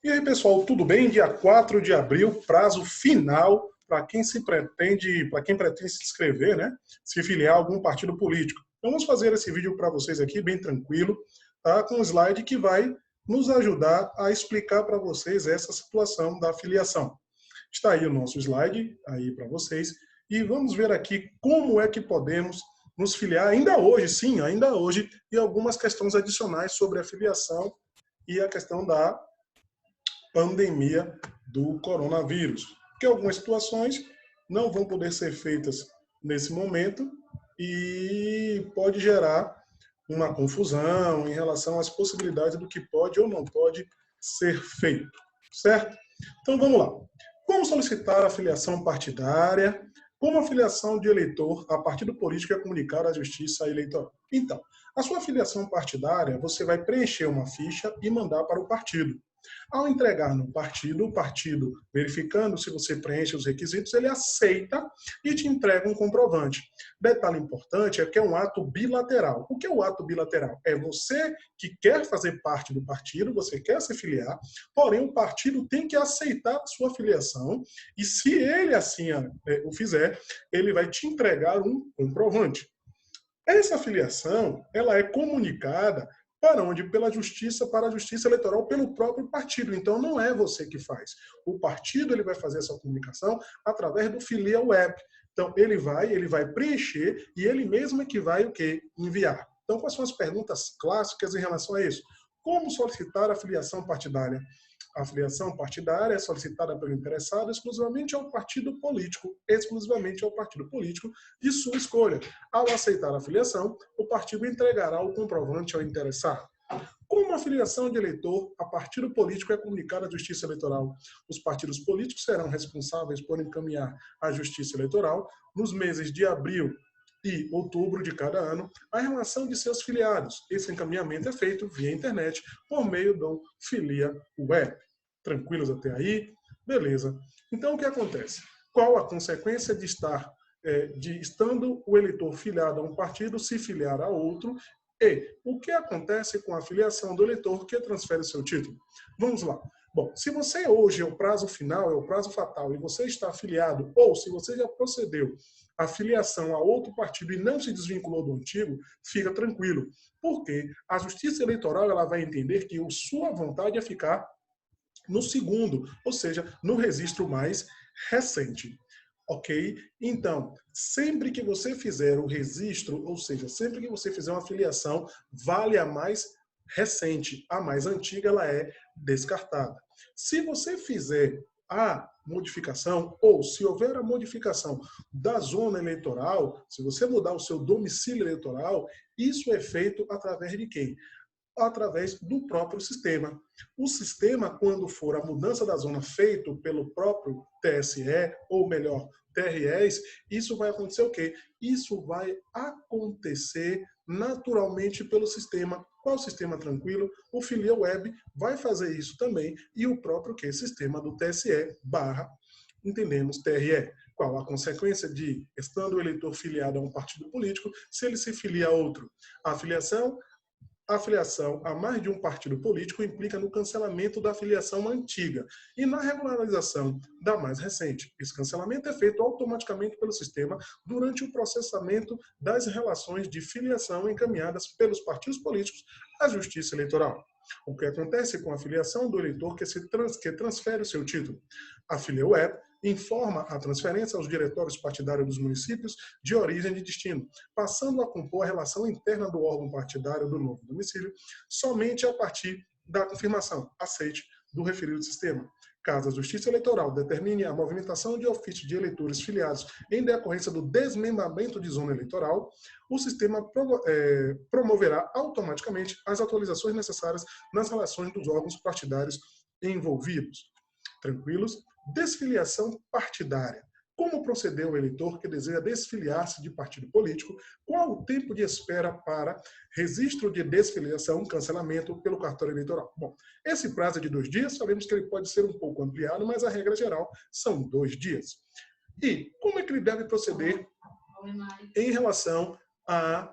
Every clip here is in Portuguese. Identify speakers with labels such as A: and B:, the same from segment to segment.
A: E aí, pessoal, tudo bem? Dia 4 de abril, prazo final para quem pretende se inscrever, né? Se filiar a algum partido político. Então, vamos fazer esse vídeo para vocês aqui, bem tranquilo, tá? Com um slide que vai nos ajudar a explicar para vocês essa situação da filiação. Está aí o nosso slide aí para vocês. E vamos ver aqui como é que podemos nos filiar ainda hoje, sim, ainda hoje, e algumas questões adicionais sobre a filiação e a questão da pandemia do coronavírus. Porque algumas situações não vão poder ser feitas nesse momento e pode gerar uma confusão em relação às possibilidades do que pode ou não pode ser feito, certo? Então vamos lá. Como solicitar a filiação partidária? Como a filiação de eleitor a partido político é comunicada à Justiça Eleitoral? Então, a sua filiação partidária, você vai preencher uma ficha e mandar para o partido. Ao entregar no partido, o partido, verificando se você preenche os requisitos, ele aceita e te entrega um comprovante. Detalhe importante é que é um ato bilateral. O que é o ato bilateral? É você que quer fazer parte do partido, você quer se filiar, porém o partido tem que aceitar a sua filiação e se ele assim o fizer, ele vai te entregar um comprovante. Essa filiação, ela é comunicada para onde? Pela Justiça, para a Justiça Eleitoral, pelo próprio partido. Então, não é você que faz. O partido ele vai fazer essa comunicação através do Filia Web. Então, ele vai preencher e ele mesmo é que vai o quê? Enviar. Então, quais são as perguntas clássicas em relação a isso? Como solicitar a filiação partidária? A filiação partidária é solicitada pelo interessado exclusivamente ao partido político, de sua escolha. Ao aceitar a filiação, o partido entregará o comprovante ao interessado. Como a filiação de eleitor a partido político é comunicada à Justiça Eleitoral? Os partidos políticos serão responsáveis por encaminhar à Justiça Eleitoral, nos meses de abril e outubro de cada ano, a relação de seus filiados. Esse encaminhamento é feito via internet por meio do Filia Web. Tranquilos até aí? Beleza. Então, o que acontece? Qual a consequência de estando o eleitor filiado a um partido, se filiar a outro? E o que acontece com a filiação do eleitor que transfere seu título? Vamos lá. Bom, se você hoje é o prazo final, é o prazo fatal, e você está afiliado, ou se você já procedeu a filiação a outro partido e não se desvinculou do antigo, fica tranquilo. Porque a Justiça Eleitoral ela vai entender que a sua vontade é ficar no segundo, ou seja, no registro mais recente. Ok? Então, sempre que você fizer o registro, ou seja, sempre que você fizer uma filiação, vale a mais recente. A mais antiga, ela é descartada. Se você fizer a modificação, ou se houver a modificação da zona eleitoral, se você mudar o seu domicílio eleitoral, isso é feito através de quem? Através do próprio sistema. O sistema, quando for a mudança da zona feito pelo próprio TSE, ou melhor, TREs, isso vai acontecer o quê? Isso vai acontecer naturalmente pelo sistema. Qual sistema tranquilo? O Filia Web vai fazer isso também e o próprio sistema do TSE entendemos, TRE. Qual a consequência de, estando o eleitor filiado a um partido político, se ele se filia a outro? A filiação a mais de um partido político implica no cancelamento da filiação antiga e na regularização da mais recente. Esse cancelamento é feito automaticamente pelo sistema durante o processamento das relações de filiação encaminhadas pelos partidos políticos à Justiça Eleitoral. O que acontece com a filiação do eleitor que transfere o seu título? A Filia Web informa a transferência aos diretórios partidários dos municípios de origem e de destino, passando a compor a relação interna do órgão partidário do novo domicílio somente a partir da confirmação, aceite, do referido sistema. Caso a Justiça Eleitoral determine a movimentação de ofício de eleitores filiados em decorrência do desmembramento de zona eleitoral, o sistema promoverá automaticamente as atualizações necessárias nas relações dos órgãos partidários envolvidos. Tranquilos? Desfiliação partidária. Como proceder o eleitor que deseja desfiliar-se de partido político? Qual o tempo de espera para registro de desfiliação, cancelamento pelo cartório eleitoral? Bom, esse prazo é de 2 dias, sabemos que ele pode ser um pouco ampliado, mas a regra geral são 2 dias. E como é que ele deve proceder em relação à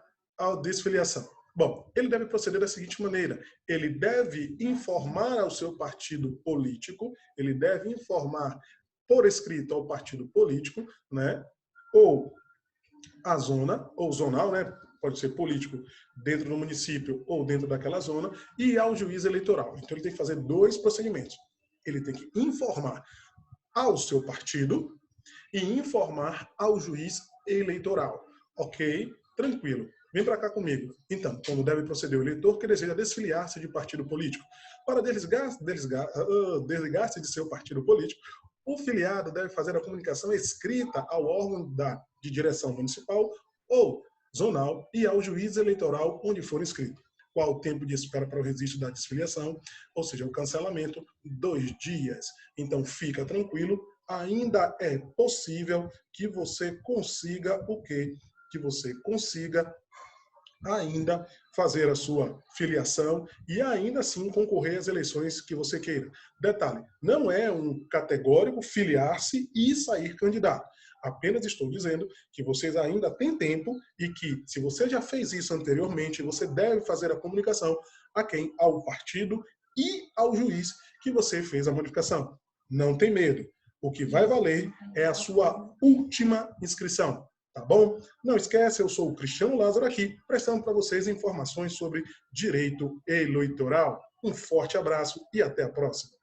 A: desfiliação? Bom, ele deve proceder da seguinte maneira: ele deve informar ao seu partido político, ele deve informar por escrito ao partido político, né? Ou a zona, ou zonal, né? Pode ser político dentro do município ou dentro daquela zona, e ao juiz eleitoral. Então ele tem que fazer dois procedimentos. Ele tem que informar ao seu partido e informar ao juiz eleitoral. Ok? Tranquilo. Vem para cá comigo. Então, como deve proceder o eleitor que deseja desfiliar-se de partido político? Para desligar-se de seu partido político, o filiado deve fazer a comunicação escrita ao órgão de direção municipal ou zonal e ao juiz eleitoral onde for inscrito. Qual o tempo de espera para o registro da desfiliação, ou seja, o cancelamento? 2 dias. Então, fica tranquilo, ainda é possível que você consiga o quê? Que você consiga ainda fazer a sua filiação e ainda assim concorrer às eleições que você queira. Detalhe, não é um categórico filiar-se e sair candidato. Apenas estou dizendo que vocês ainda têm tempo e que, se você já fez isso anteriormente, você deve fazer a comunicação a quem? Ao partido e ao juiz que você fez a modificação. Não tem medo. O que vai valer é a sua última inscrição. Tá bom? Não esquece, eu sou o Cristiano Lázaro aqui, prestando para vocês informações sobre direito eleitoral. Um forte abraço e até a próxima.